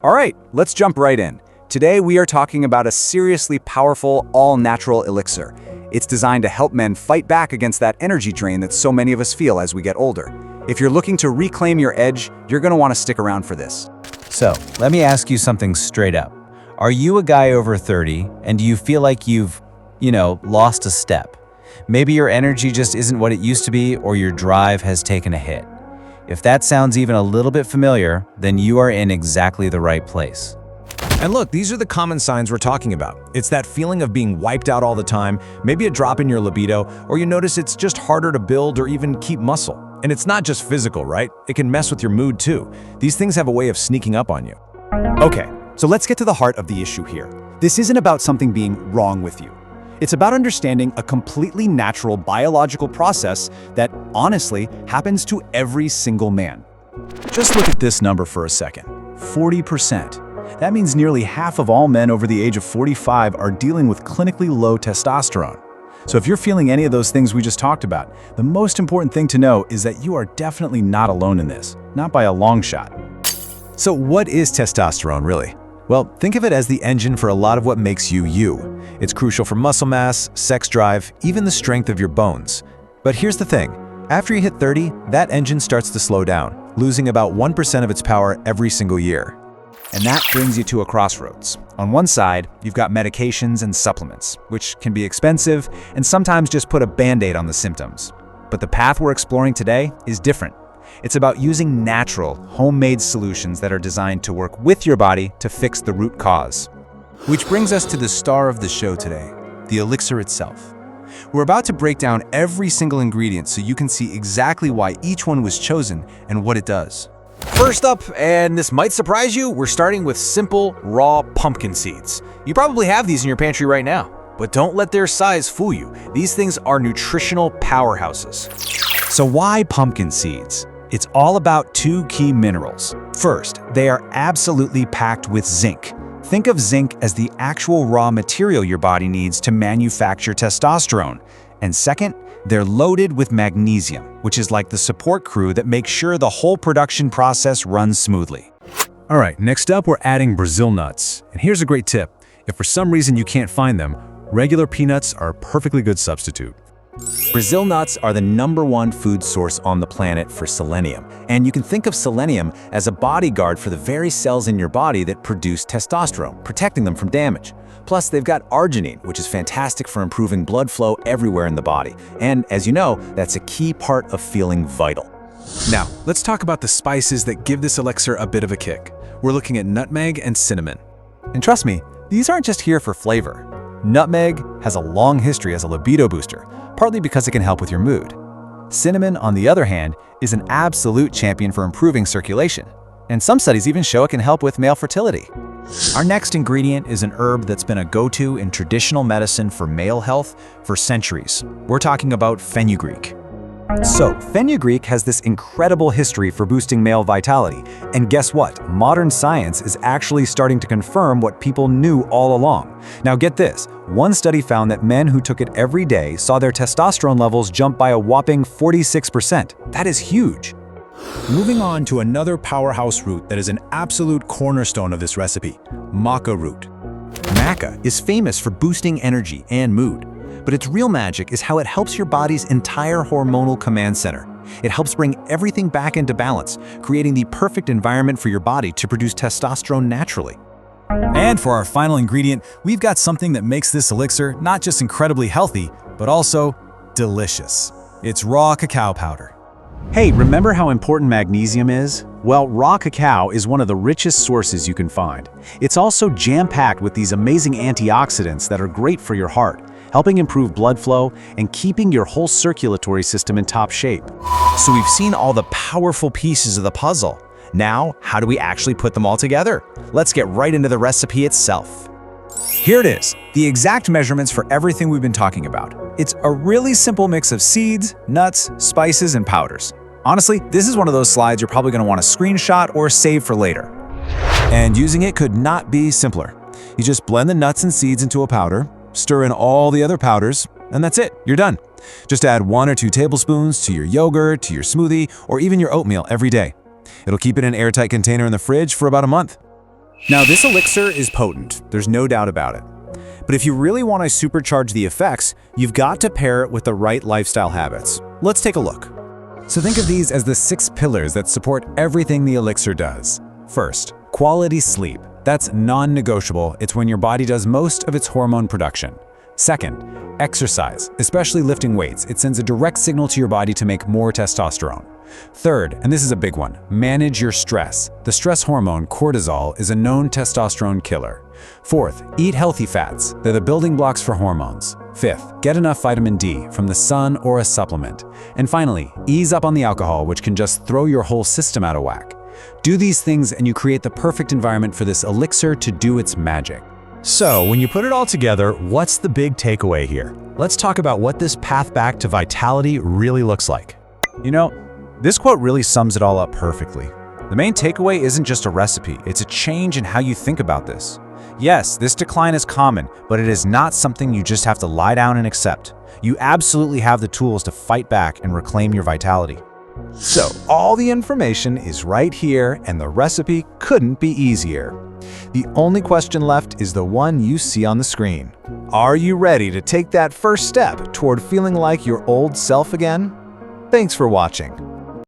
All right, let's jump right in. Today we are talking about a seriously powerful, all-natural elixir. It's designed to help men fight back against that energy drain that so many of us feel as we get older. If you're looking to reclaim your edge, you're going to want to stick around for this. So, let me ask you something straight up. Are you a guy over 30 and do you feel like you've, lost a step? Maybe your energy just isn't what it used to be, or your drive has taken a hit. If that sounds even a little bit familiar, then you are in exactly the right place. And look, these are the common signs we're talking about. It's that feeling of being wiped out all the time, maybe a drop in your libido, or you notice it's just harder to build or even keep muscle. And it's not just physical, right? It can mess with your mood too. These things have a way of sneaking up on you. Okay, so let's get to the heart of the issue here. This isn't about something being wrong with you. It's about understanding a completely natural biological process that, honestly, happens to every single man. Just look at this number for a second. 40%. That means nearly half of all men over the age of 45 are dealing with clinically low testosterone. So if you're feeling any of those things we just talked about, the most important thing to know is that you are definitely not alone in this, not by a long shot. So what is testosterone really? Well, think of it as the engine for a lot of what makes you you. It's crucial for muscle mass, sex drive, even the strength of your bones. But here's the thing. After you hit 30, that engine starts to slow down, losing about 1% of its power every single year. And that brings you to a crossroads. On one side, you've got medications and supplements, which can be expensive and sometimes just put a band-aid on the symptoms. But the path we're exploring today is different. It's about using natural, homemade solutions that are designed to work with your body to fix the root cause. Which brings us to the star of the show today, the elixir itself. We're about to break down every single ingredient so you can see exactly why each one was chosen and what it does. First up, and this might surprise you, we're starting with simple, raw pumpkin seeds. You probably have these in your pantry right now, but don't let their size fool you. These things are nutritional powerhouses. So why pumpkin seeds? It's all about two key minerals. First, they are absolutely packed with zinc. Think of zinc as the actual raw material your body needs to manufacture testosterone. And second, they're loaded with magnesium, which is like the support crew that makes sure the whole production process runs smoothly. All right, next up, we're adding Brazil nuts. And here's a great tip. If for some reason you can't find them, regular peanuts are a perfectly good substitute. Brazil nuts are the #1 food source on the planet for selenium. And you can think of selenium as a bodyguard for the very cells in your body that produce testosterone, protecting them from damage. Plus, they've got arginine, which is fantastic for improving blood flow everywhere in the body. And as you know, that's a key part of feeling vital. Now, let's talk about the spices that give this elixir a bit of a kick. We're looking at nutmeg and cinnamon. And trust me, these aren't just here for flavor. Nutmeg has a long history as a libido booster, partly because it can help with your mood. Cinnamon, on the other hand, is an absolute champion for improving circulation, and some studies even show it can help with male fertility. Our next ingredient is an herb that's been a go-to in traditional medicine for male health for centuries. We're talking about fenugreek. So, fenugreek has this incredible history for boosting male vitality. And guess what? Modern science is actually starting to confirm what people knew all along. Now get this, one study found that men who took it every day saw their testosterone levels jump by a whopping 46%. That is huge. Moving on to another powerhouse root that is an absolute cornerstone of this recipe, maca root. Maca is famous for boosting energy and mood. But its real magic is how it helps your body's entire hormonal command center. It helps bring everything back into balance, creating the perfect environment for your body to produce testosterone naturally. And for our final ingredient, we've got something that makes this elixir not just incredibly healthy, but also delicious. It's raw cacao powder. Hey, remember how important magnesium is? Well, raw cacao is one of the richest sources you can find. It's also jam-packed with these amazing antioxidants that are great for your heart, helping improve blood flow and keeping your whole circulatory system in top shape. So we've seen all the powerful pieces of the puzzle. Now, how do we actually put them all together? Let's get right into the recipe itself. Here it is, the exact measurements for everything we've been talking about. It's a really simple mix of seeds, nuts, spices, and powders. Honestly, this is one of those slides you're probably going to want to screenshot or save for later. And using it could not be simpler. You just blend the nuts and seeds into a powder, stir in all the other powders, and that's it, you're done. Just add 1 or 2 tablespoons to your yogurt, to your smoothie, or even your oatmeal every day. It'll keep it in an airtight container in the fridge for about a month. Now, this elixir is potent, there's no doubt about it. But if you really want to supercharge the effects, you've got to pair it with the right lifestyle habits. Let's take a look. So think of these as the 6 pillars that support everything the elixir does. First, quality sleep. That's non-negotiable. It's when your body does most of its hormone production. Second, exercise, especially lifting weights. It sends a direct signal to your body to make more testosterone. Third, and this is a big one, manage your stress. The stress hormone, cortisol, is a known testosterone killer. Fourth, eat healthy fats. They're the building blocks for hormones. Fifth, get enough vitamin D from the sun or a supplement. And finally, ease up on the alcohol, which can just throw your whole system out of whack. Do these things and you create the perfect environment for this elixir to do its magic. So, when you put it all together, what's the big takeaway here? Let's talk about what this path back to vitality really looks like. You know, this quote really sums it all up perfectly. The main takeaway isn't just a recipe, it's a change in how you think about this. Yes, this decline is common, but it is not something you just have to lie down and accept. You absolutely have the tools to fight back and reclaim your vitality. So, all the information is right here, and the recipe couldn't be easier. The only question left is the one you see on the screen. Are you ready to take that first step toward feeling like your old self again? Thanks for watching.